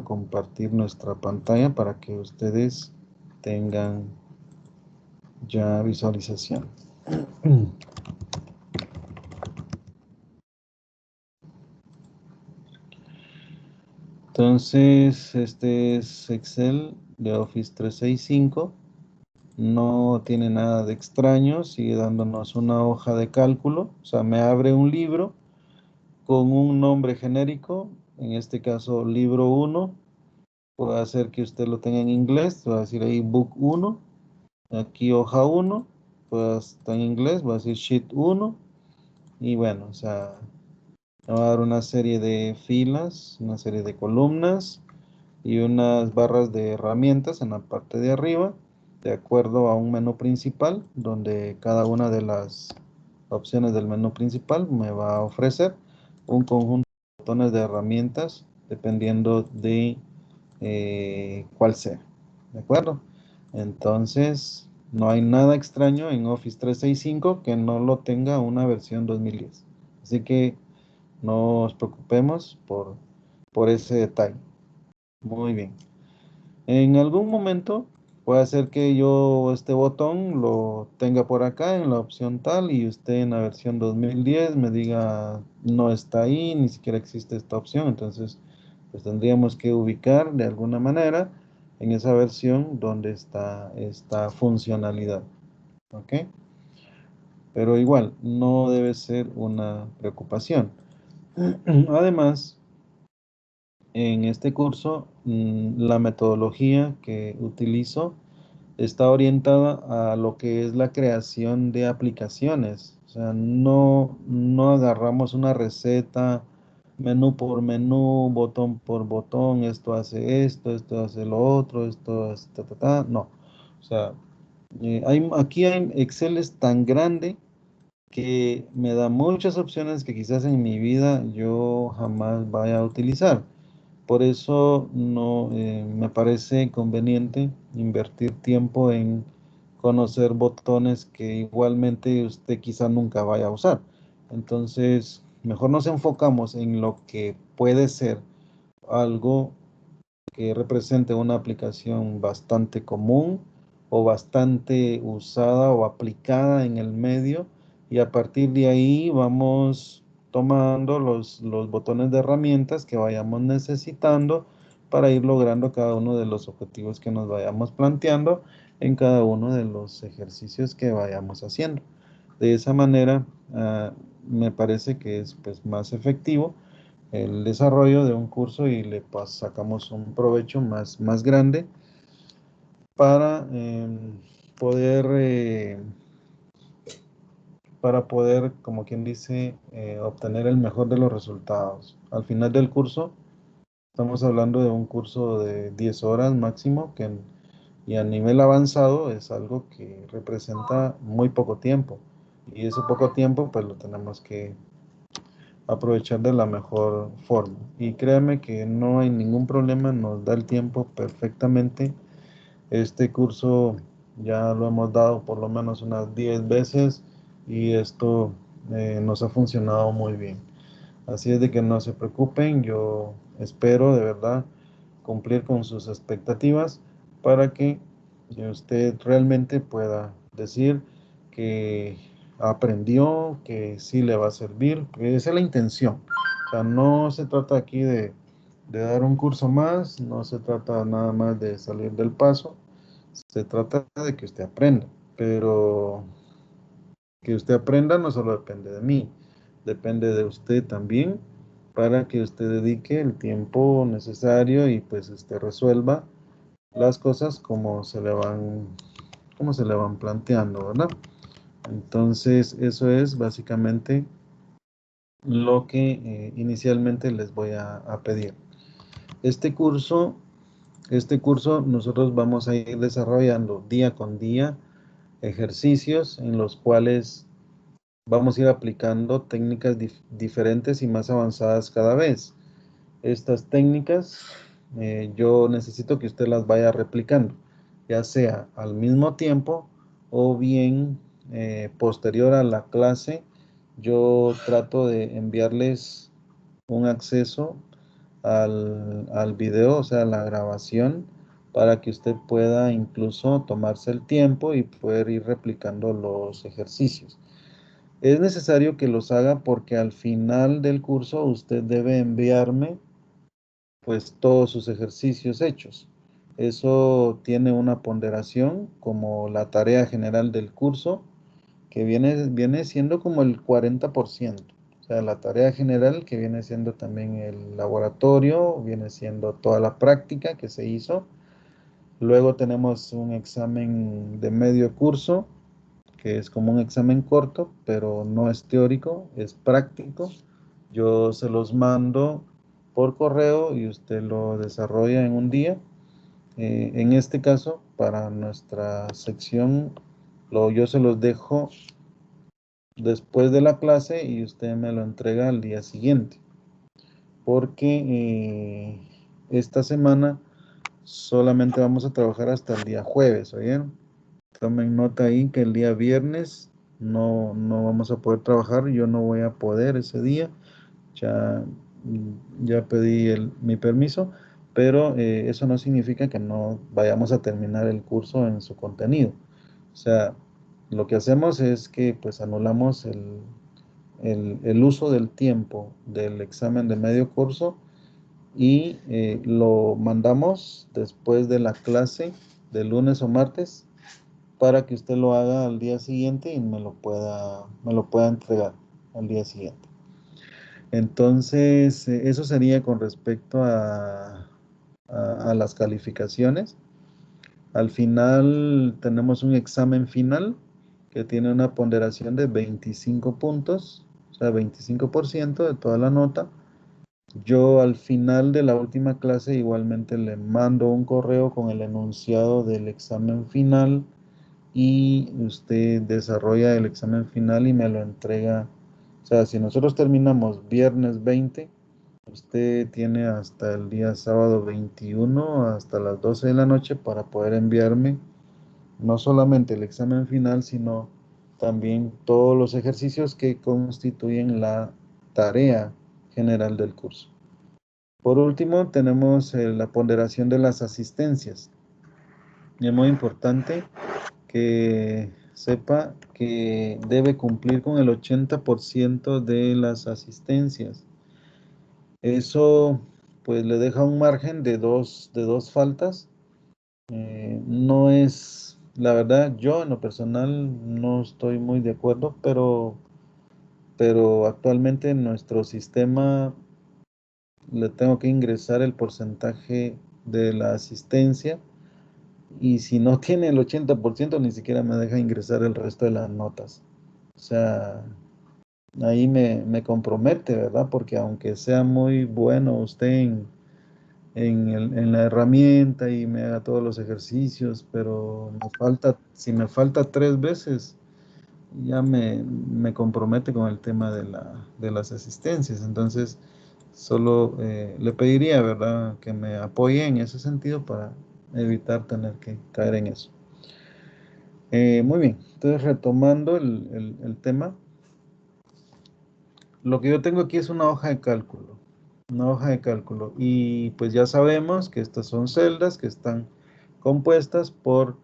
a compartir nuestra pantalla para que ustedes tengan ya visualización. Entonces, este es Excel de Office 365. No tiene nada de extraño, sigue dándonos una hoja de cálculo. O sea, me abre un libro con un nombre genérico, en este caso libro 1. Puede hacer que usted lo tenga en inglés, va a decir ahí book 1. Aquí hoja 1, pues está en inglés, va a decir sheet 1. Y bueno, o sea, me va a dar una serie de filas, una serie de columnas y unas barras de herramientas en la parte de arriba, de acuerdo a un menú principal, donde cada una de las opciones del menú principal me va a ofrecer un conjunto de botones de herramientas, dependiendo de cuál sea. ¿De acuerdo? Entonces, no hay nada extraño en Office 365 que no lo tenga una versión 2010. Así que no nos preocupemos por ese detalle. Muy bien. En algún momento puede ser que yo este botón lo tenga por acá en la opción tal y usted en la versión 2010 me diga no está ahí, ni siquiera existe esta opción. Entonces, pues tendríamos que ubicar de alguna manera en esa versión donde está esta funcionalidad. ¿Ok? Pero igual, no debe ser una preocupación. Además, en este curso, la metodología que utilizo está orientada a lo que es la creación de aplicaciones. O sea, no agarramos una receta, menú por menú, botón por botón, esto hace esto hace lo otro, esto hace ta, ta, ta. No. O sea, aquí hay Excel es tan grande que me da muchas opciones que quizás en mi vida yo jamás vaya a utilizar. Por eso no me parece conveniente invertir tiempo en conocer botones que igualmente usted quizá nunca vaya a usar. Entonces, mejor nos enfocamos en lo que puede ser algo que represente una aplicación bastante común o bastante usada o aplicada en el medio, y a partir de ahí vamos tomando los botones de herramientas que vayamos necesitando para ir logrando cada uno de los objetivos que nos vayamos planteando en cada uno de los ejercicios que vayamos haciendo. De esa manera, me parece que es pues más efectivo el desarrollo de un curso y le sacamos un provecho más grande para poder, como quien dice, obtener el mejor de los resultados. Al final del curso, estamos hablando de un curso de 10 horas máximo, y a nivel avanzado es algo que representa muy poco tiempo. Y ese poco tiempo, pues lo tenemos que aprovechar de la mejor forma. Y créame que no hay ningún problema, nos da el tiempo perfectamente. Este curso ya lo hemos dado por lo menos unas 10 veces y esto nos ha funcionado muy bien. Así es de que no se preocupen, yo espero de verdad cumplir con sus expectativas para que usted realmente pueda decir que aprendió, que sí le va a servir, que esa es la intención. O sea, no se trata aquí de dar un curso más, no se trata nada más de salir del paso, se trata de que usted aprenda, pero que usted aprenda no solo depende de mí, depende de usted también para que usted dedique el tiempo necesario y pues usted resuelva las cosas como se le van planteando, ¿verdad? Entonces, eso es básicamente lo que inicialmente les voy a pedir. Este curso, nosotros vamos a ir desarrollando día con día ejercicios en los cuales vamos a ir aplicando técnicas diferentes y más avanzadas cada vez. Estas técnicas yo necesito que usted las vaya replicando, ya sea al mismo tiempo o bien posterior a la clase. Yo trato de enviarles un acceso al video, o sea, la grabación, para que usted pueda incluso tomarse el tiempo y poder ir replicando los ejercicios. Es necesario que los haga porque al final del curso usted debe enviarme pues todos sus ejercicios hechos. Eso tiene una ponderación como la tarea general del curso, que viene siendo como el 40%. O sea, la tarea general que viene siendo también el laboratorio, viene siendo toda la práctica que se hizo. Luego tenemos un examen de medio curso, que es como un examen corto, pero no es teórico, es práctico. Yo se los mando por correo y usted lo desarrolla en un día. En este caso, para nuestra sección, yo se los dejo después de la clase y usted me lo entrega al día siguiente. Porque esta semana solamente vamos a trabajar hasta el día jueves, ¿oyeron? Tomen nota ahí que el día viernes no vamos a poder trabajar, yo no voy a poder ese día, ya, ya pedí mi permiso, pero eso no significa que no vayamos a terminar el curso en su contenido. O sea, lo que hacemos es que pues anulamos el uso del tiempo del examen de medio curso y lo mandamos después de la clase de lunes o martes para que usted lo haga al día siguiente y me lo pueda entregar al día siguiente. Entonces, eso sería con respecto a las calificaciones. Al final tenemos un examen final que tiene una ponderación de 25 puntos, o sea, 25% de toda la nota. Yo al final de la última clase igualmente le mando un correo con el enunciado del examen final y usted desarrolla el examen final y me lo entrega. O sea, si nosotros terminamos viernes 20, usted tiene hasta el día sábado 21, hasta las 12 de la noche para poder enviarme no solamente el examen final, sino también todos los ejercicios que constituyen la tarea general del curso. Por último, tenemos la ponderación de las asistencias. Y es muy importante que sepa que debe cumplir con el 80% de las asistencias. Eso pues le deja un margen de dos faltas. No es, la verdad, yo en lo personal no estoy muy de acuerdo, pero actualmente en nuestro sistema le tengo que ingresar el porcentaje de la asistencia y si no tiene el 80% ni siquiera me deja ingresar el resto de las notas. O sea, ahí me compromete, ¿verdad? Porque aunque sea muy bueno usted en la herramienta y me haga todos los ejercicios, pero si me falta 3 veces, ya me compromete con el tema de las asistencias. Entonces, solo le pediría, ¿verdad?, que me apoye en ese sentido para evitar tener que caer en eso. Muy bien, entonces retomando el tema, lo que yo tengo aquí es una hoja de cálculo. Una hoja de cálculo. Y pues ya sabemos que estas son celdas que están compuestas por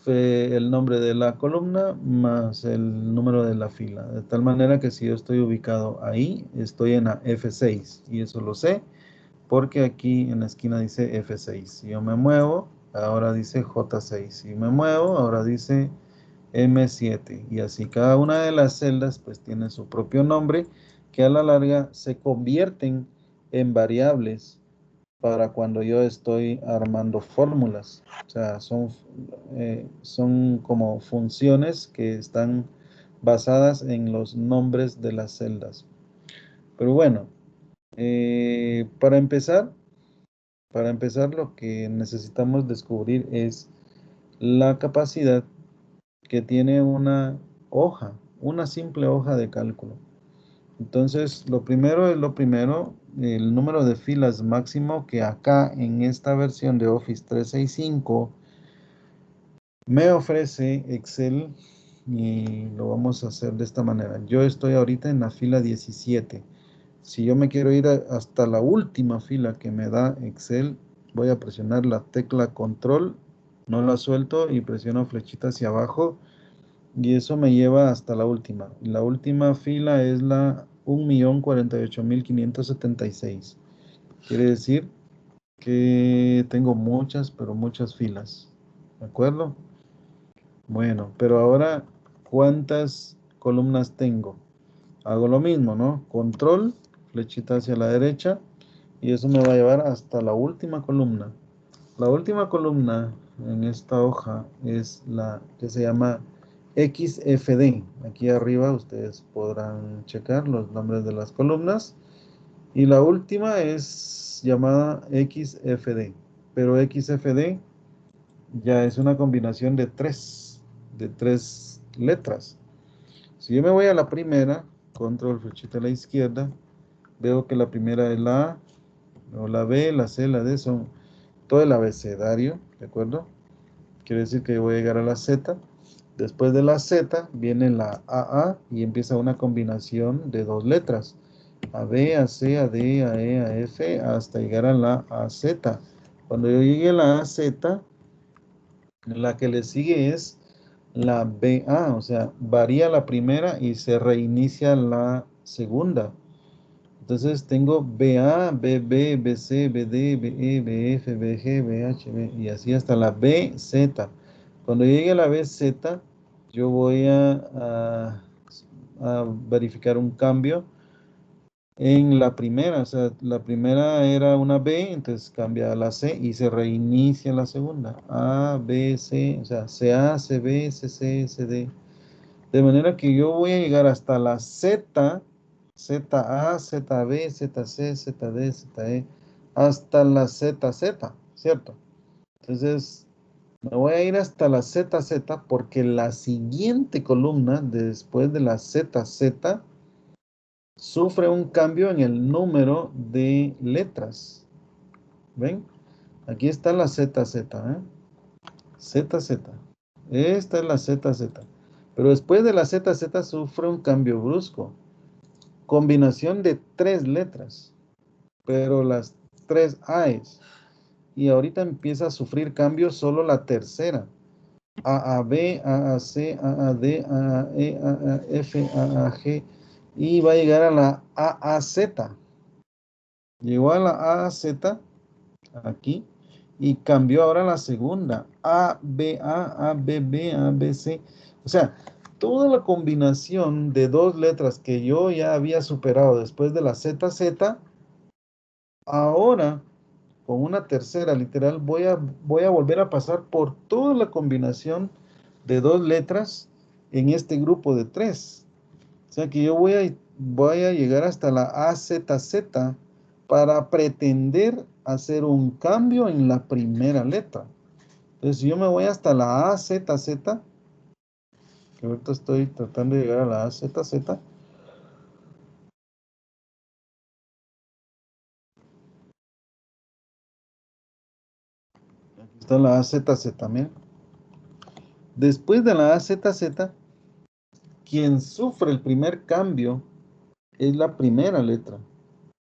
el nombre de la columna más el número de la fila. De tal manera que si yo estoy ubicado ahí, estoy en la F6. Y eso lo sé porque aquí en la esquina dice F6. Si yo me muevo, ahora dice J6. Si me muevo, ahora dice M7 y así cada una de las celdas pues tiene su propio nombre que a la larga se convierten en variables para cuando yo estoy armando fórmulas. O sea, son como funciones que están basadas en los nombres de las celdas. Pero bueno, para empezar lo que necesitamos descubrir es la capacidad que tiene una simple hoja de cálculo. Entonces, lo primero es lo primero, el número de filas máximo que acá en esta versión de Office 365 me ofrece Excel y lo vamos a hacer de esta manera. Yo estoy ahorita en la fila 17. Si yo me quiero ir hasta la última fila que me da Excel, voy a presionar la tecla control, no la suelto y presiono flechita hacia abajo y eso me lleva hasta la última. La última fila es la 1.048.576. Quiere decir que tengo muchas, pero muchas filas. ¿De acuerdo? Bueno, pero ahora, ¿cuántas columnas tengo? Hago lo mismo, ¿no? Control, flechita hacia la derecha, y eso me va a llevar hasta la última columna. La última columna en esta hoja es la que se llama XFD. Aquí arriba ustedes podrán checar los nombres de las columnas. Y la última es llamada XFD. Pero XFD ya es una combinación de tres letras. Si yo me voy a la primera, control flechita a la izquierda, veo que la primera es la A, luego la B, la C, la D, son todo el abecedario, ¿de acuerdo? Quiere decir que voy a llegar a la Z. Después de la Z viene la AA y empieza una combinación de dos letras. A B, A C, A D, A E, A F, hasta llegar a la AZ. Cuando yo llegue a la AZ, la que le sigue es la BA, o sea, varía la primera y se reinicia la segunda. Entonces tengo BA, BB, BC, BD, BE, BF, BG, BH, y así hasta la BZ. Cuando llegue a la BZ, yo voy a verificar un cambio en la primera. O sea, la primera era una B, entonces cambia a la C y se reinicia la segunda. A, B, C, o sea, CA, CB, CC, CD. De manera que yo voy a llegar hasta la Z, ZA, ZB, ZC, ZD, ZE, hasta la ZZ, ¿cierto? Entonces, me voy a ir hasta la ZZ porque la siguiente columna después de la ZZ sufre un cambio en el número de letras. ¿Ven? Aquí está la ZZ, ¿eh? ZZ. Esta es la ZZ. Pero después de la ZZ sufre un cambio brusco. Combinación de tres letras, pero las tres A's. Y ahorita empieza a sufrir cambios solo la tercera. AAB, AAC, AAD, AAE, AAF, AAG. Y va a llegar a la AAZ. Llegó a la AAZ aquí y cambió ahora la segunda. ABA, ABB, ABC. O sea, toda la combinación de dos letras que yo ya había superado después de la ZZ, ahora con una tercera literal voy a volver a pasar por toda la combinación de dos letras en este grupo de tres. O sea que yo voy a llegar hasta la AZZ para pretender hacer un cambio en la primera letra. Entonces, si yo me voy hasta la AZZ, que ahorita estoy tratando de llegar a la AZZ, aquí está la AZZ también. Después de la AZZ, quien sufre el primer cambio es la primera letra.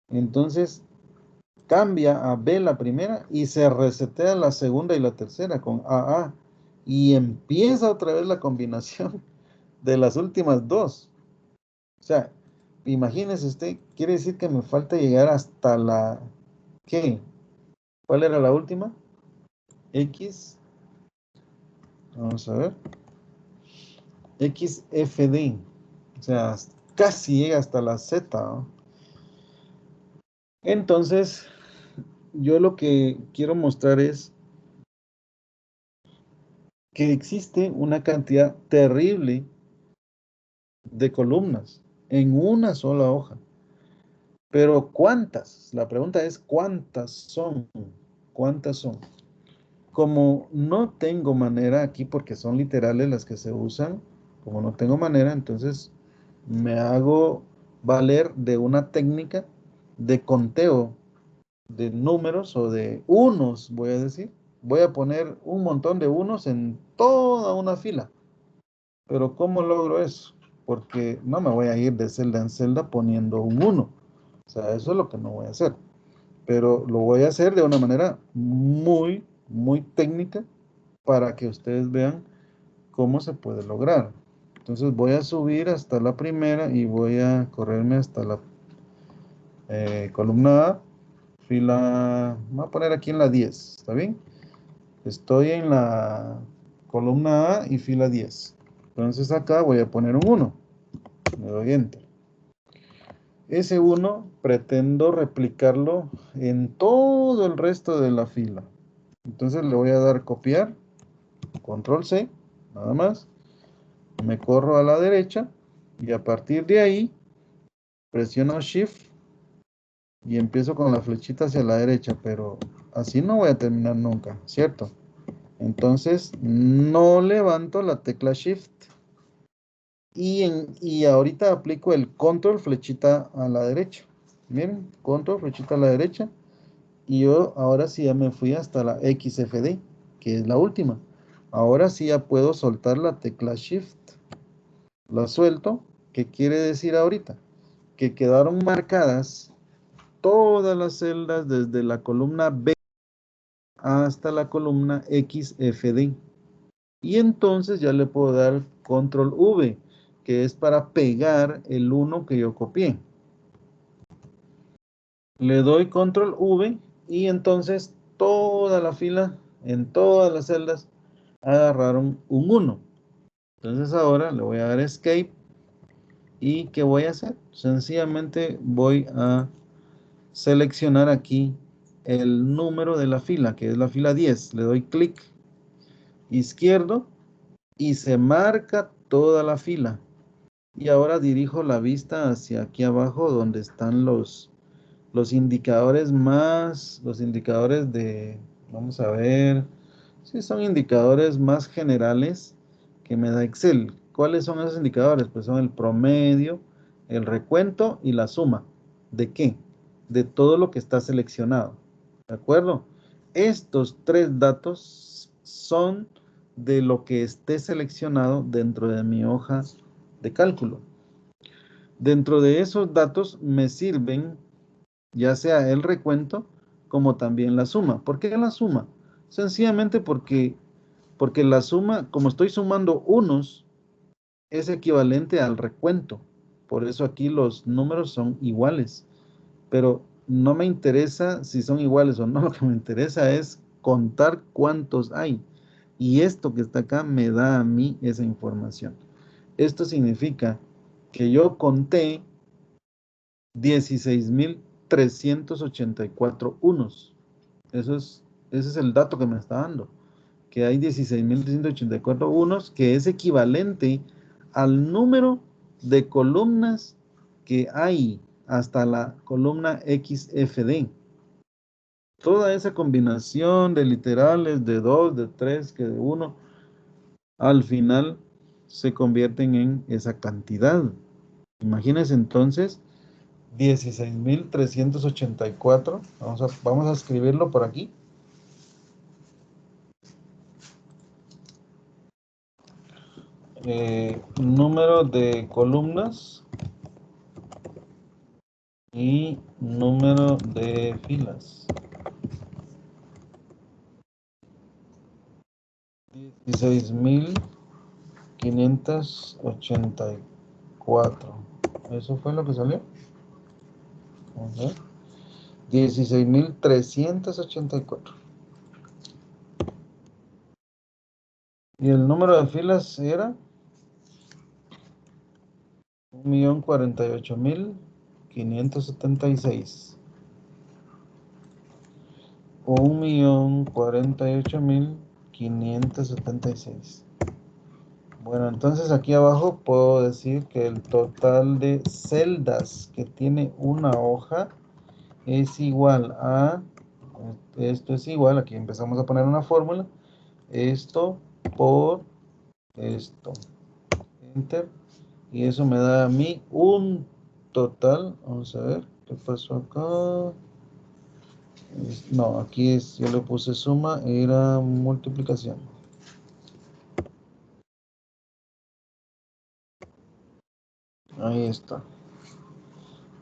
Entonces, cambia a B la primera y se resetea la segunda y la tercera con AA. Y empieza otra vez la combinación de las últimas dos. O sea, imagínese usted, quiere decir que me falta llegar hasta la... ¿Qué? ¿Cuál era la última? X. Vamos a ver. XFD. O sea, casi llega hasta la Z, ¿no? Entonces, yo lo que quiero mostrar es que existe una cantidad terrible de columnas en una sola hoja. Pero ¿cuántas? La pregunta es ¿cuántas son? ¿Cuántas son? Como no tengo manera aquí, porque son literales las que se usan, como no tengo manera, entonces me hago valer de una técnica de conteo de números o de unos, voy a decir. Voy a poner un montón de unos en toda una fila. Pero ¿cómo logro eso? Porque no me voy a ir de celda en celda poniendo un uno, O sea, eso es lo que no voy a hacer. Pero lo voy a hacer de una manera muy, muy técnica para que ustedes vean cómo se puede lograr. Entonces voy a subir hasta la primera y voy a correrme hasta la columna A, fila, voy a poner aquí en la 10, ¿está bien? Estoy en la columna A y fila 10. Entonces acá voy a poner un 1. Le doy Enter. Ese 1 pretendo replicarlo en todo el resto de la fila. Entonces le voy a dar copiar, control C, nada más. Me corro a la derecha y a partir de ahí presiono Shift y empiezo con la flechita hacia la derecha, pero así no voy a terminar nunca, ¿cierto? Entonces no levanto la tecla Shift y ahorita aplico el control flechita a la derecha. Miren, control flechita a la derecha y yo ahora sí ya me fui hasta la XFD, que es la última. Ahora sí ya puedo soltar la tecla Shift. La suelto. ¿Qué quiere decir ahorita? Que quedaron marcadas todas las celdas desde la columna B hasta la columna XFD. Y entonces ya le puedo dar control V, que es para pegar el 1 que yo copié. Le doy control V y entonces toda la fila, en todas las celdas, agarraron un 1. Entonces ahora le voy a dar Escape. ¿Y qué voy a hacer? Sencillamente voy a seleccionar aquí el número de la fila, que es la fila 10. Le doy clic izquierdo y se marca toda la fila. Y ahora dirijo la vista hacia aquí abajo donde están los indicadores los indicadores de, vamos a ver, sí son indicadores más generales que me da Excel. ¿Cuáles son esos indicadores? Pues son el promedio, el recuento y la suma. ¿De qué? De todo lo que está seleccionado. ¿De acuerdo? Estos tres datos son de lo que esté seleccionado dentro de mi hoja de cálculo. Dentro de esos datos me sirven ya sea el recuento como también la suma. ¿Por qué la suma? Sencillamente porque la suma, como estoy sumando unos, es equivalente al recuento. Por eso aquí los números son iguales. Pero no me interesa si son iguales o no. Lo que me interesa es contar cuántos hay. Y esto que está acá me da a mí esa información. Esto significa que yo conté 16.384 unos. Ese es el dato que me está dando, que hay 16.384 unos, que es equivalente al número de columnas que hay hasta la columna XFD. Toda esa combinación de literales, de 2, de 3, que de 1, al final se convierten en esa cantidad. Imagínense entonces 16.384. Vamos a escribirlo por aquí. Número de columnas y número de filas. 16.584. ¿Eso fue lo que salió? Vamos a ver. 16.384. Y el número de filas era 1.048.576. 1.048.576. Bueno, entonces aquí abajo puedo decir que el total de celdas que tiene una hoja es igual a, esto es igual, aquí empezamos a poner una fórmula, esto por esto, enter, y eso me da a mí un total. Vamos a ver qué pasó acá. No, aquí es, yo le puse suma, era multiplicación. Ahí está.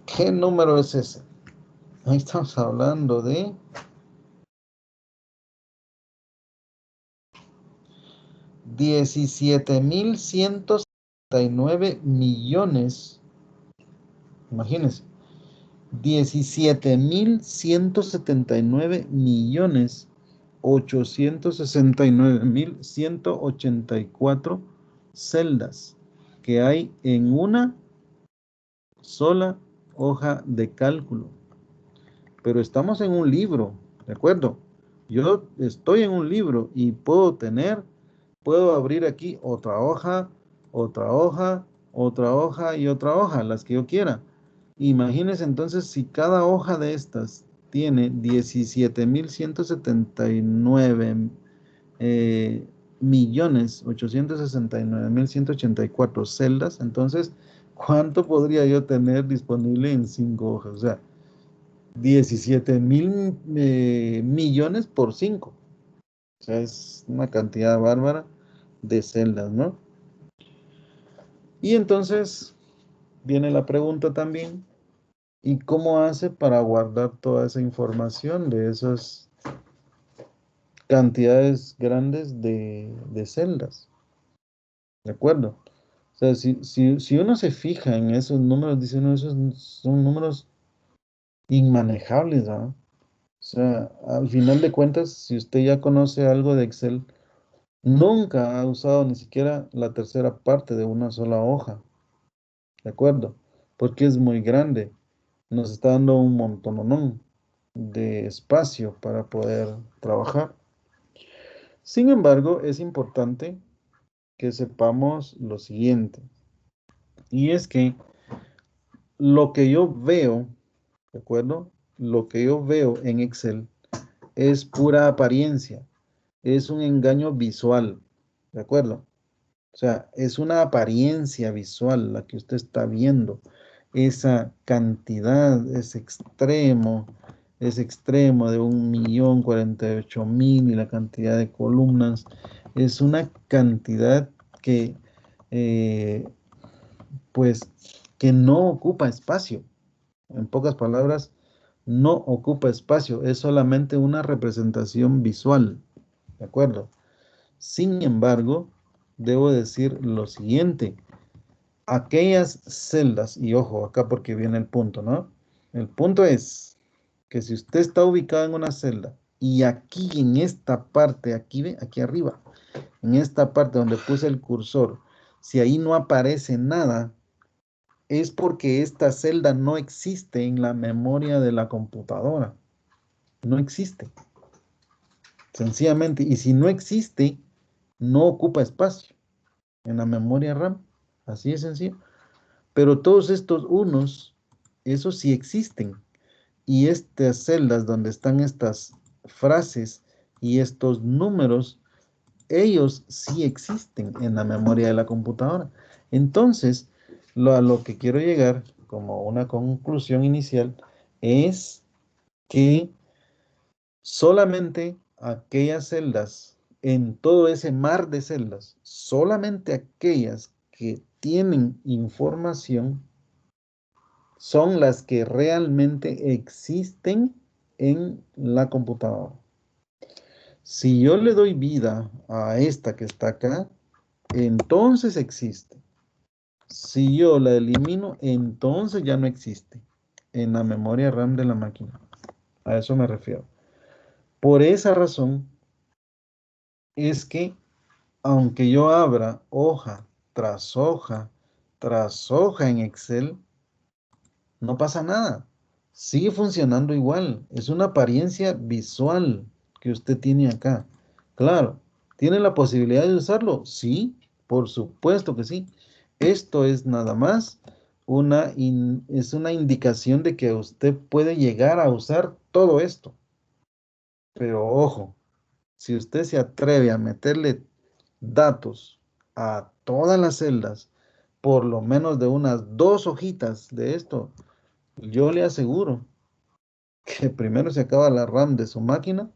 ¿Qué número es ese? Ahí estamos hablando de 17.179 millones. Imagínense. 17.179.869.184 celdas que hay en una sola hoja de cálculo. Pero estamos en un libro, ¿de acuerdo? Yo estoy en un libro y puedo abrir aquí otra hoja, otra hoja, otra hoja y otra hoja, las que yo quiera. Imagínense entonces si cada hoja de estas tiene 17.179 millones 869.184 celdas, entonces, ¿cuánto podría yo tener disponible en 5 hojas? O sea, 17.000 millones por 5. O sea, es una cantidad bárbara de celdas, ¿no? Y entonces viene la pregunta también, ¿y cómo hace para guardar toda esa información de esas cantidades grandes de celdas? ¿De acuerdo? O sea, si uno se fija en esos números, dice uno, esos son números inmanejables, ¿ah? O sea, al final de cuentas, si usted ya conoce algo de Excel, nunca ha usado ni siquiera la tercera parte de una sola hoja, ¿de acuerdo? Porque es muy grande. Nos está dando un montononón de espacio para poder trabajar. Sin embargo, es importante que sepamos lo siguiente, y es que lo que yo veo, ¿de acuerdo? Lo que yo veo en Excel es pura apariencia, es un engaño visual, ¿de acuerdo? O sea, es una apariencia visual la que usted está viendo. Esa cantidad es extremo de 1.048.000 y la cantidad de columnas. Es una cantidad que, eh, pues, que no ocupa espacio. En pocas palabras, no ocupa espacio. Es solamente una representación visual. ¿De acuerdo? Sin embargo, debo decir lo siguiente, aquellas celdas, y ojo acá porque viene el punto, ¿no? El punto es que si usted está ubicado en una celda y aquí en esta parte, aquí ve, aquí arriba, en esta parte donde puse el cursor, si ahí no aparece nada, es porque esta celda no existe en la memoria de la computadora. No existe, sencillamente. Y si no existe, no ocupa espacio en la memoria RAM. Así de sencillo. Pero todos estos unos, esos sí existen. Y estas celdas donde están estas frases y estos números, ellos sí existen en la memoria de la computadora. Entonces, a lo que quiero llegar como una conclusión inicial es que solamente aquellas celdas, en todo ese mar de celdas, solamente aquellas que tienen información son las que realmente existen en la computadora. Si yo le doy vida a esta que está acá, entonces existe. Si yo la elimino, entonces ya no existe en la memoria RAM de la máquina. A eso me refiero. Por esa razón es que aunque yo abra hoja tras hoja tras hoja en Excel, no pasa nada. Sigue funcionando igual. Es una apariencia visual que usted tiene acá. Claro, ¿tiene la posibilidad de usarlo? Sí, por supuesto que sí. Esto es nada más es una indicación de que usted puede llegar a usar todo esto. Pero ojo, si usted se atreve a meterle datos a todas las celdas, por lo menos de unas 2 hojitas de esto, yo le aseguro que primero se acaba la RAM de su máquina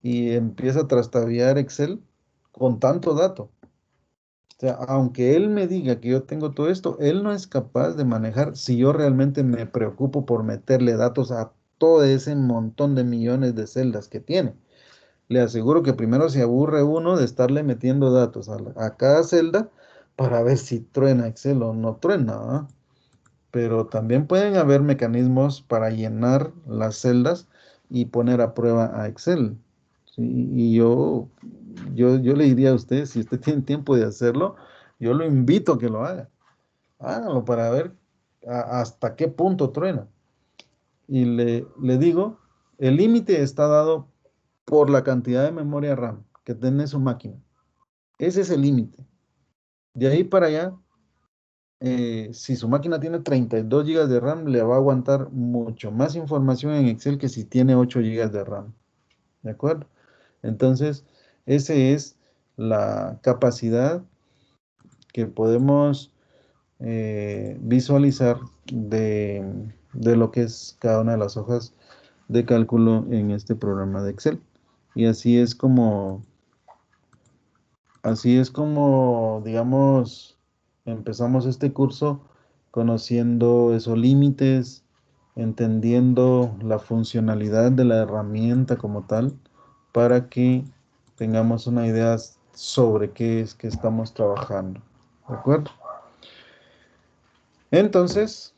y empieza a trastabillar Excel con tanto dato. O sea, aunque él me diga que yo tengo todo esto, él no es capaz de manejar si yo realmente me preocupo por meterle datos a todo ese montón de millones de celdas que tiene. Le aseguro que primero se aburre uno de estarle metiendo datos a cada celda para ver si truena Excel o no truena, ¿ah? Pero también pueden haber mecanismos para llenar las celdas y poner a prueba a Excel. ¿Sí? Y yo le diría a usted, si usted tiene tiempo de hacerlo, yo lo invito a que lo haga. Hágalo para ver hasta qué punto truena. Y le digo, el límite está dado por la cantidad de memoria RAM que tiene su máquina. Ese es el límite. De ahí para allá, si su máquina tiene 32 gigas de RAM, le va a aguantar mucho más información en Excel que si tiene 8 gigas de RAM. ¿De acuerdo? Entonces, esa es la capacidad que podemos visualizar de lo que es cada una de las hojas de cálculo en este programa de Excel. Y así es como, digamos, empezamos este curso conociendo esos límites, entendiendo la funcionalidad de la herramienta como tal, para que tengamos una idea sobre qué es que estamos trabajando. ¿De acuerdo? Entonces,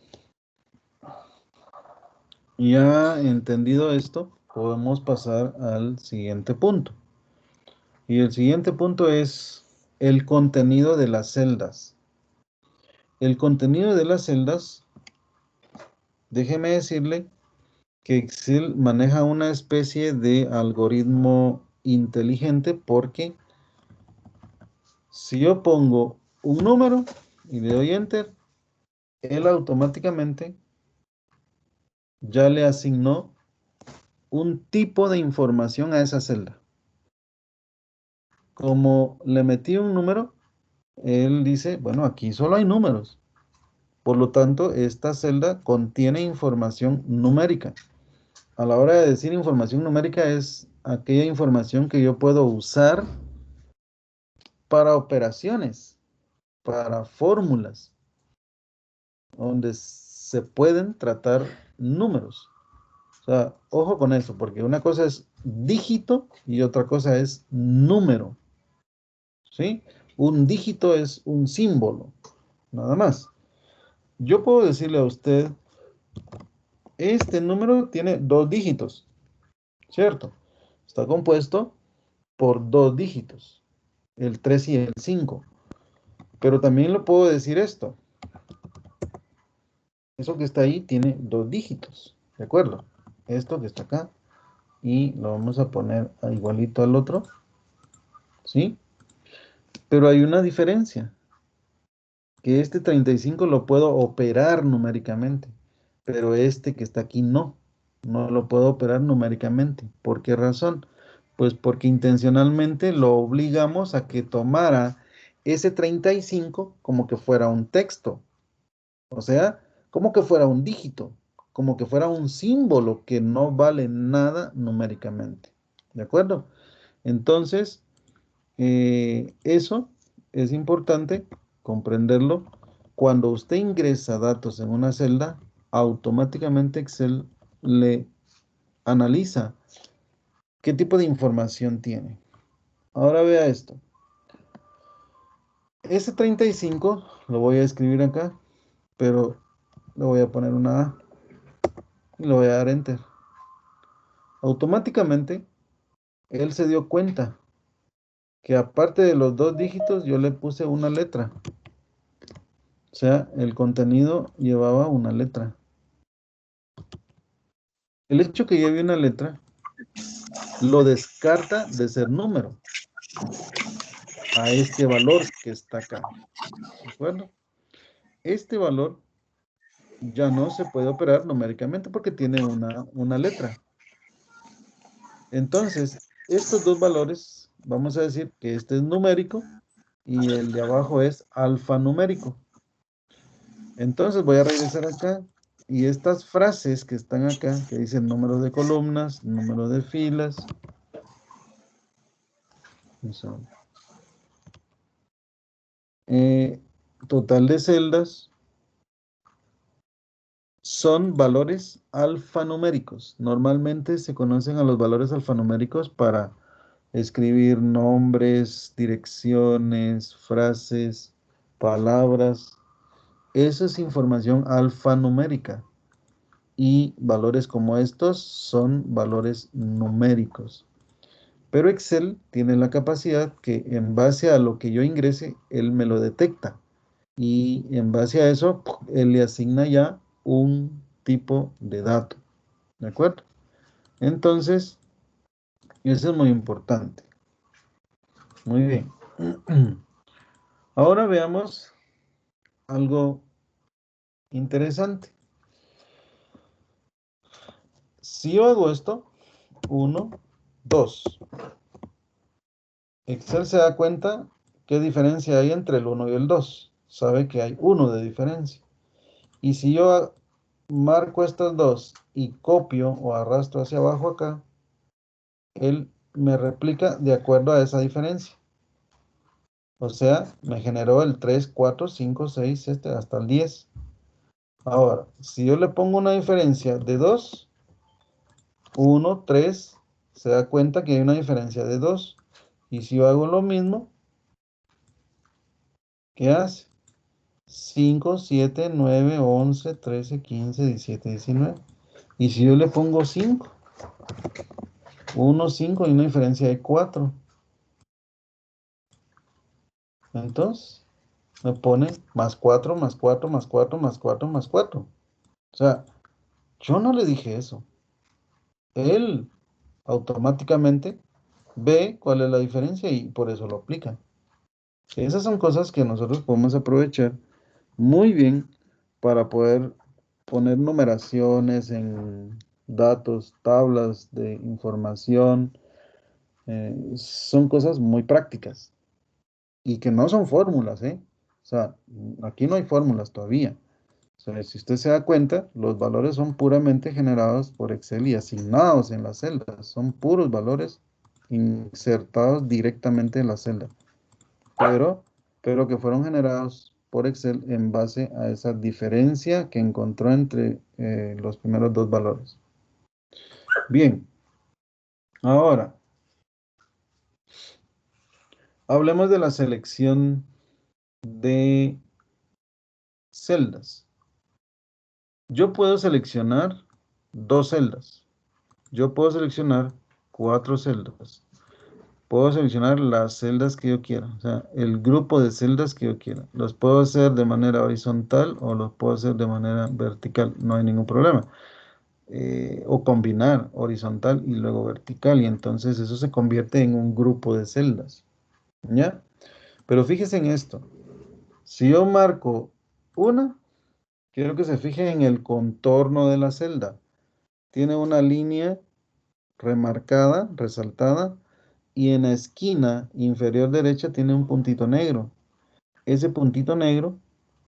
ya entendido esto, podemos pasar al siguiente punto. Y el siguiente punto es el contenido de las celdas. El contenido de las celdas, déjeme decirle que Excel maneja una especie de algoritmo inteligente porque si yo pongo un número y le doy Enter, él automáticamente ya le asignó un tipo de información a esa celda. Como le metí un número, él dice, bueno, aquí solo hay números. Por lo tanto, esta celda contiene información numérica. A la hora de decir información numérica es aquella información que yo puedo usar para operaciones, para fórmulas, donde se pueden tratar números. O sea, ojo con eso, porque una cosa es dígito y otra cosa es número. ¿Sí? Un dígito es un símbolo, nada más. Yo puedo decirle a usted, este número tiene dos dígitos, ¿cierto? Está compuesto por dos dígitos, el 3 y el 5. Pero también lo puedo decir esto. Eso que está ahí tiene dos dígitos, ¿de acuerdo? Esto que está acá y lo vamos a poner igualito al otro, ¿sí? Pero hay una diferencia, que este 35 lo puedo operar numéricamente, pero este que está aquí no lo puedo operar numéricamente. ¿Por qué razón? Pues porque intencionalmente lo obligamos a que tomara ese 35 como que fuera un texto, o sea, como que fuera un dígito, como que fuera un símbolo que no vale nada numéricamente. ¿De acuerdo? Entonces, eso es importante comprenderlo. Cuando usted ingresa datos en una celda, automáticamente Excel le analiza qué tipo de información tiene. Ahora vea esto. Ese 35 lo voy a escribir acá, pero le voy a poner una A y le voy a dar Enter. Automáticamente, él se dio cuenta que aparte de los dos dígitos, yo le puse una letra. O sea, el contenido llevaba una letra. El hecho que lleve una letra lo descarta de ser número a este valor que está acá. ¿De acuerdo? Este valor ya no se puede operar numéricamente porque tiene una letra. Entonces, estos dos valores, vamos a decir que este es numérico y el de abajo es alfanumérico. Entonces voy a regresar acá y estas frases que están acá, que dicen número de columnas, número de filas, eh, total de celdas, son valores alfanuméricos. Normalmente se conocen a los valores alfanuméricos para escribir nombres, direcciones, frases, palabras. Eso es información alfanumérica. Y valores como estos son valores numéricos. Pero Excel tiene la capacidad que en base a lo que yo ingrese, él me lo detecta. Y en base a eso, él le asigna ya un tipo de dato. ¿De acuerdo? Entonces, eso es muy importante. Muy bien. Ahora veamos algo interesante. Si yo hago esto, 1, 2. Excel se da cuenta qué diferencia hay entre el 1 y el 2. Sabe que hay 1 de diferencia. Y si yo marco estas dos y copio o arrastro hacia abajo acá, él me replica de acuerdo a esa diferencia. O sea, me generó el 3, 4, 5, 6, hasta el 10. Ahora, si yo le pongo una diferencia de 2, 1, 3, se da cuenta que hay una diferencia de 2. Y si yo hago lo mismo, ¿qué hace? 5, 7, 9, 11, 13, 15, 17, 19. Y si yo le pongo 5, 1, 5 y una diferencia de 4. Entonces, me pone más 4, más 4, más 4, más 4, más 4. O sea, yo no le dije eso. Él automáticamente ve cuál es la diferencia y por eso lo aplica. Esas son cosas que nosotros podemos aprovechar muy bien para poder poner numeraciones en datos, tablas de información. Son cosas muy prácticas y que no son fórmulas, ¿eh? O sea, aquí no hay fórmulas todavía. O sea, si usted se da cuenta, los valores son puramente generados por Excel y asignados en las celdas. Son puros valores insertados directamente en la celda, pero, pero que fueron generados por Excel en base a esa diferencia que encontró entre los primeros dos valores. Bien, ahora hablemos de la selección de celdas. Yo puedo seleccionar dos celdas. Yo puedo seleccionar cuatro celdas. Puedo seleccionar las celdas que yo quiera, o sea, el grupo de celdas que yo quiera. Los puedo hacer de manera horizontal o los puedo hacer de manera vertical, no hay ningún problema. O combinar horizontal y luego vertical, y entonces eso se convierte en un grupo de celdas, ¿ya? Pero fíjese en esto. Si yo marco una, quiero que se fijen en el contorno de la celda. Tiene una línea remarcada, resaltada, y en la esquina inferior derecha tiene un puntito negro. Ese puntito negro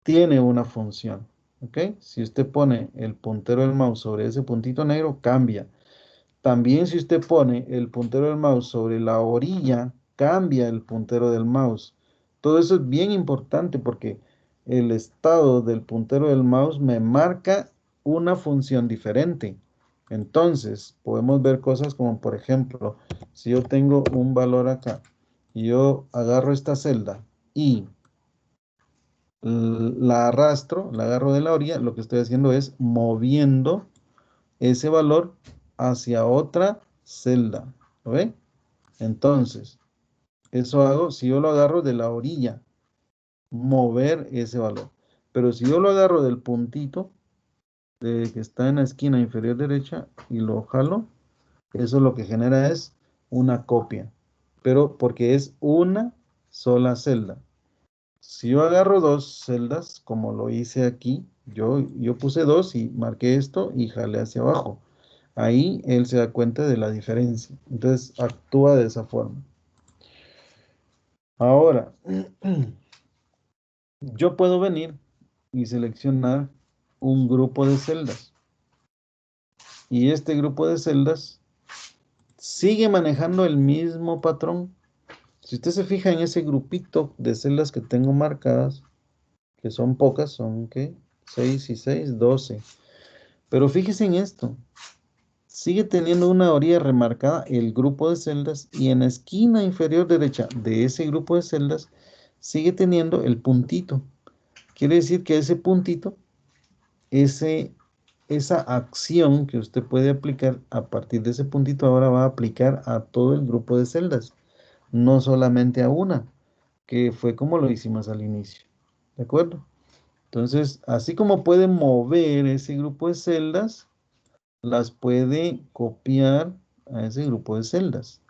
tiene una función, ¿ok? Si usted pone el puntero del mouse sobre ese puntito negro, cambia. También si usted pone el puntero del mouse sobre la orilla, cambia el puntero del mouse. Todo eso es bien importante porque el estado del puntero del mouse me marca una función diferente. Entonces, podemos ver cosas como, por ejemplo, si yo tengo un valor acá y yo agarro esta celda y la arrastro, la agarro de la orilla, lo que estoy haciendo es moviendo ese valor hacia otra celda. ¿Lo ve? Entonces, eso hago si yo lo agarro de la orilla, mover ese valor. Pero si yo lo agarro del puntito que está en la esquina inferior derecha y lo jalo, eso lo que genera es una copia. Pero porque es una sola celda. Si yo agarro dos celdas, como lo hice aquí, yo puse dos y marqué esto y jalé hacia abajo. Ahí él se da cuenta de la diferencia. Entonces actúa de esa forma. Ahora, yo puedo venir y seleccionar un grupo de celdas. Y este grupo de celdas sigue manejando el mismo patrón. Si usted se fija en ese grupito de celdas que tengo marcadas, que son pocas, son ¿qué? 6 y 6, 12. Pero fíjese en esto. Sigue teniendo una orilla remarcada el grupo de celdas y en la esquina inferior derecha de ese grupo de celdas sigue teniendo el puntito. Quiere decir que ese puntito, ese, esa acción que usted puede aplicar a partir de ese puntito ahora va a aplicar a todo el grupo de celdas, no solamente a una, que fue como lo hicimos al inicio. ¿De acuerdo? Entonces, así como puede mover ese grupo de celdas, las puede copiar a ese grupo de celdas.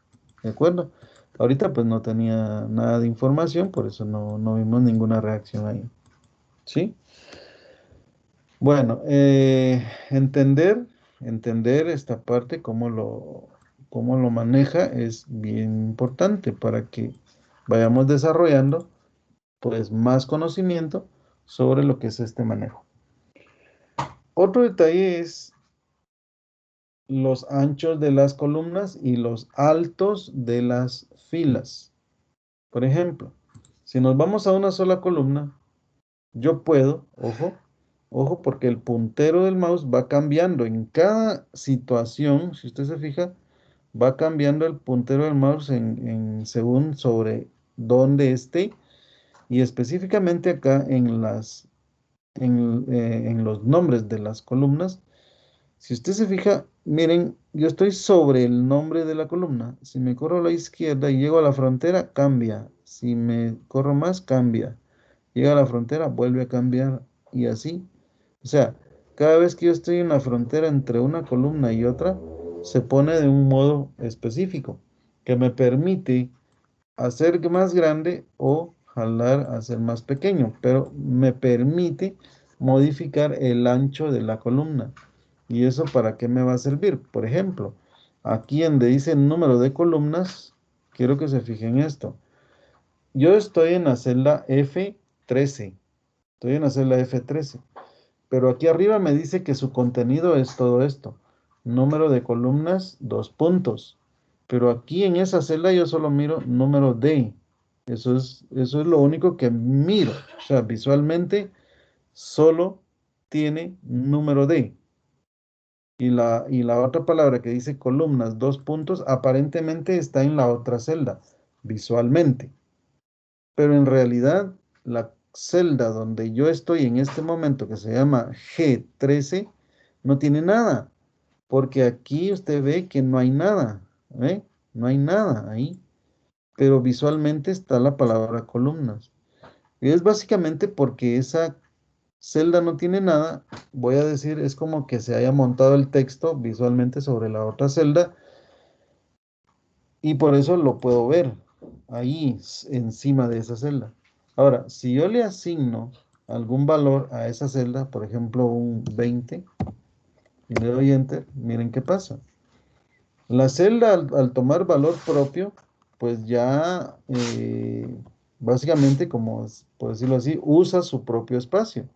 ¿De acuerdo? Ahorita pues no tenía nada de información, por eso no vimos ninguna reacción ahí. ¿Sí? Bueno, entender esta parte, cómo lo maneja, es bien importante para que vayamos desarrollando pues más conocimiento sobre lo que es este manejo. Otro detalle es los anchos de las columnas y los altos de las filas. Por ejemplo, si nos vamos a una sola columna, yo puedo, ojo, porque el puntero del mouse va cambiando en cada situación, si usted se fija, va cambiando el puntero del mouse según sobre dónde esté y específicamente acá en los nombres de las columnas. Si usted se fija, miren, yo estoy sobre el nombre de la columna. Si me corro a la izquierda y llego a la frontera, cambia. Si me corro más, cambia. Llega a la frontera, vuelve a cambiar y así. O sea, cada vez que yo estoy en la frontera entre una columna y otra, se pone de un modo específico que me permite hacer más grande o jalar a hacer más pequeño, pero me permite modificar el ancho de la columna. ¿Y eso para qué me va a servir? Por ejemplo, aquí donde dice número de columnas, quiero que se fijen esto. Yo estoy en la celda F13. Estoy en la celda F13. Pero aquí arriba me dice que su contenido es todo esto. Número de columnas, 2 puntos. Pero aquí en esa celda yo solo miro número D. Eso es lo único que miro. O sea, visualmente solo tiene número D. Y la otra palabra que dice columnas, 2 puntos, aparentemente está en la otra celda, visualmente. Pero en realidad, la celda donde yo estoy en este momento, que se llama G13, no tiene nada. Porque aquí usted ve que no hay nada. ¿Ve? No hay nada ahí. Pero visualmente está la palabra columnas. Y es básicamente porque esa celda no tiene nada, voy a decir, es como que se haya montado el texto visualmente sobre la otra celda y por eso lo puedo ver ahí encima de esa celda. Ahora, si yo le asigno algún valor a esa celda, por ejemplo un 20, y le doy enter, miren qué pasa. La celda al tomar valor propio, pues ya básicamente, como por decirlo así, usa su propio espacio.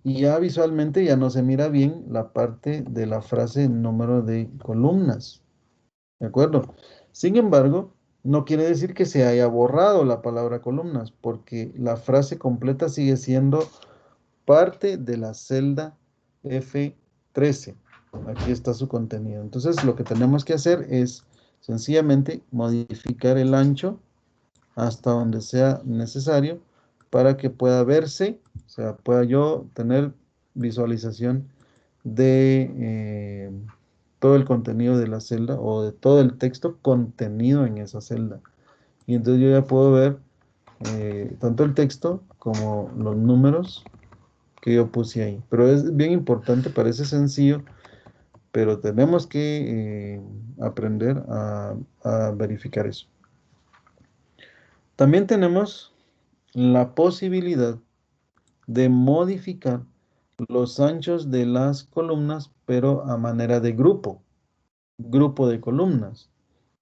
Y ya visualmente ya no se mira bien la parte de la frase número de columnas. ¿De acuerdo? Sin embargo, no quiere decir que se haya borrado la palabra columnas, porque la frase completa sigue siendo parte de la celda F13. Aquí está su contenido. Entonces, lo que tenemos que hacer es sencillamente modificar el ancho hasta donde sea necesario para que pueda verse, o sea, pueda yo tener visualización de todo el contenido de la celda o de todo el texto contenido en esa celda. Y entonces yo ya puedo ver tanto el texto como los números que yo puse ahí. Pero es bien importante, parece sencillo, pero tenemos que aprender a verificar eso. También tenemos la posibilidad de modificar los anchos de las columnas, pero a manera de grupo de columnas.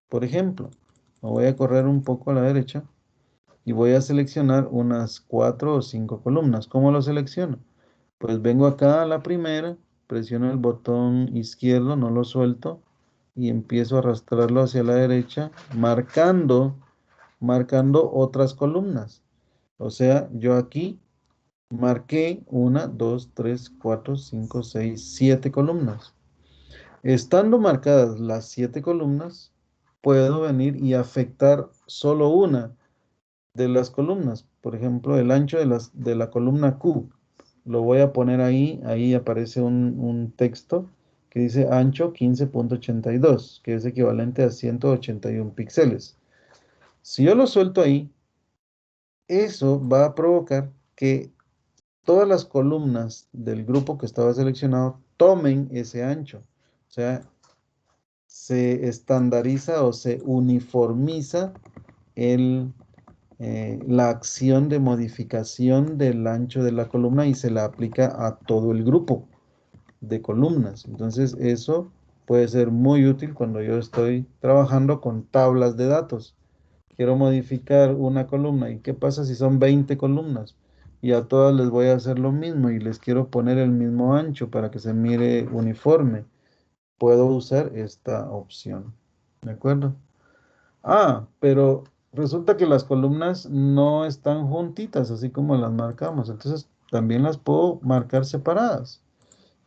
Por ejemplo, me voy a correr un poco a la derecha y voy a seleccionar unas 4 o 5 columnas. ¿Cómo lo selecciono? Pues vengo acá a la primera, presiono el botón izquierdo, no lo suelto y empiezo a arrastrarlo hacia la derecha, marcando otras columnas. O sea, yo aquí Marqué 1, 2, 3, 4, 5, 6, 7 columnas. Estando marcadas las 7 columnas, puedo venir y afectar solo una de las columnas. Por ejemplo, el ancho de la columna Q. Lo voy a poner ahí. Ahí aparece un texto que dice ancho 15.82, que es equivalente a 181 píxeles. Si yo lo suelto ahí, eso va a provocar que todas las columnas del grupo que estaba seleccionado tomen ese ancho. O sea, se estandariza o se uniformiza la acción de modificación del ancho de la columna y se la aplica a todo el grupo de columnas. Entonces, eso puede ser muy útil cuando yo estoy trabajando con tablas de datos. Quiero modificar una columna. ¿Y qué pasa si son 20 columnas? Y a todas les voy a hacer lo mismo y les quiero poner el mismo ancho para que se mire uniforme. Puedo usar esta opción. ¿De acuerdo? Ah, pero resulta que las columnas no están juntitas, así como las marcamos. Entonces, también las puedo marcar separadas.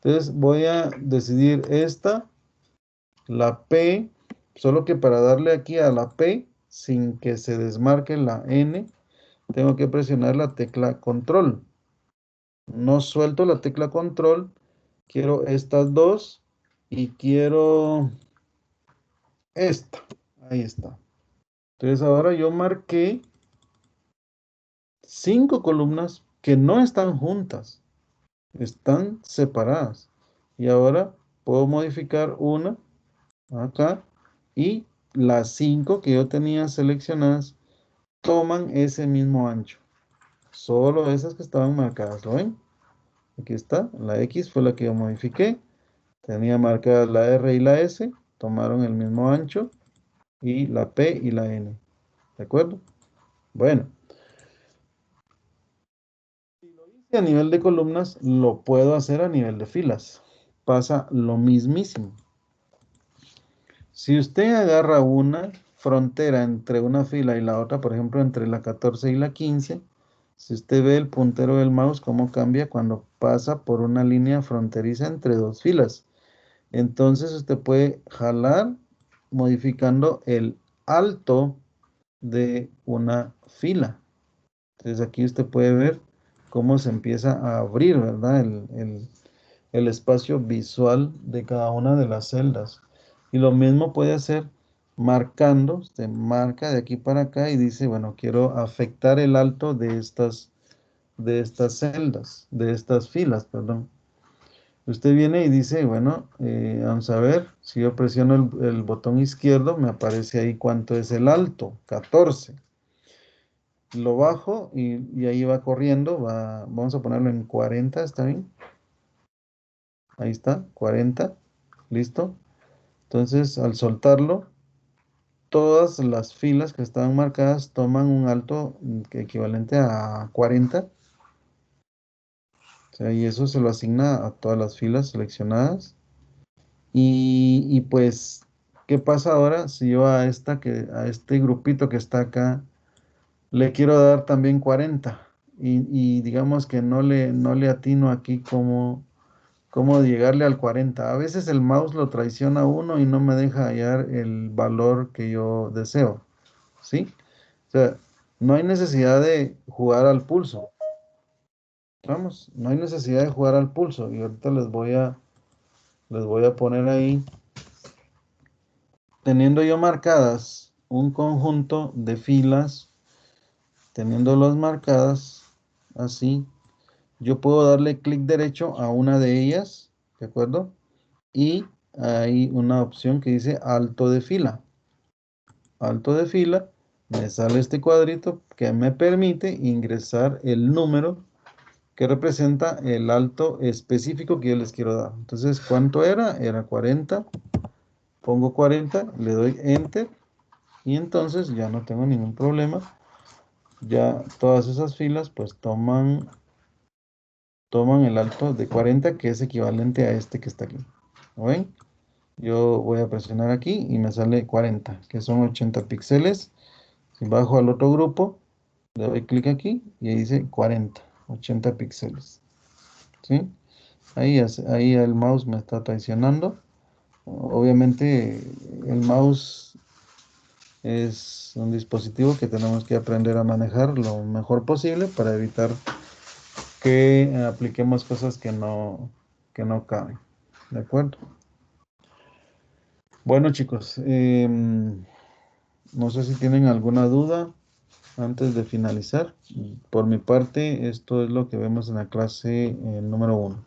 Entonces, voy a decidir esta, la P, solo que para darle aquí a la P, sin que se desmarque la N, tengo que presionar la tecla control. No suelto la tecla control, quiero estas dos y quiero esta. Ahí está. Entonces, ahora yo marqué 5 columnas que no están juntas, están separadas. Y ahora puedo modificar una acá y las 5 que yo tenía seleccionadas toman ese mismo ancho. Solo esas que estaban marcadas, ¿lo ven? Aquí está, la X fue la que yo modifiqué. Tenía marcadas la R y la S, tomaron el mismo ancho y la P y la N. ¿De acuerdo? Bueno. A nivel de columnas, lo puedo hacer a nivel de filas. Pasa lo mismísimo. Si usted agarra una frontera entre una fila y la otra, por ejemplo, entre la 14 y la 15, si usted ve el puntero del mouse, cómo cambia cuando pasa por una línea fronteriza entre dos filas. Entonces usted puede jalar modificando el alto de una fila. Entonces aquí usted puede ver cómo se empieza a abrir, ¿verdad? El espacio visual de cada una de las celdas. Y lo mismo puede hacer marcando, usted marca de aquí para acá y dice, bueno, quiero afectar el alto de estas celdas, de estas filas, perdón. Usted viene y dice, bueno, vamos a ver, si yo presiono el botón izquierdo, me aparece ahí cuánto es el alto, 14. Lo bajo y ahí va corriendo, vamos a ponerlo en 40, ¿está bien? Ahí está, 40, listo. Entonces, al soltarlo, todas las filas que estaban marcadas toman un alto equivalente a 40. O sea, y eso se lo asigna a todas las filas seleccionadas. Y pues, ¿qué pasa ahora si yo a este grupito que está acá le quiero dar también 40? Y digamos que no le atino aquí cómo llegarle al 40. A veces el mouse lo traiciona a uno y no me deja hallar el valor que yo deseo, ¿sí? O sea, no hay necesidad de jugar al pulso. Vamos, no hay necesidad de jugar al pulso. Y ahorita les voy a poner ahí, teniendo yo marcadas un conjunto de filas, teniéndolas marcadas así, yo puedo darle clic derecho a una de ellas, ¿de acuerdo? Y hay una opción que dice alto de fila. Alto de fila, me sale este cuadrito que me permite ingresar el número que representa el alto específico que yo les quiero dar. Entonces, ¿cuánto era? Era 40. Pongo 40, le doy Enter y entonces ya no tengo ningún problema. Ya todas esas filas pues toman el alto de 40 que es equivalente a este que está aquí. ¿Lo ven? Yo voy a presionar aquí y me sale 40, que son 80 píxeles. Si bajo al otro grupo, le doy clic aquí y ahí dice 40. 80 píxeles. ¿Sí? Ahí el mouse me está traicionando. Obviamente el mouse es un dispositivo que tenemos que aprender a manejar lo mejor posible para evitar que apliquemos cosas que no caben. ¿De acuerdo? Bueno, chicos, no sé si tienen alguna duda antes de finalizar. Por mi parte, esto es lo que vemos en la clase número 1.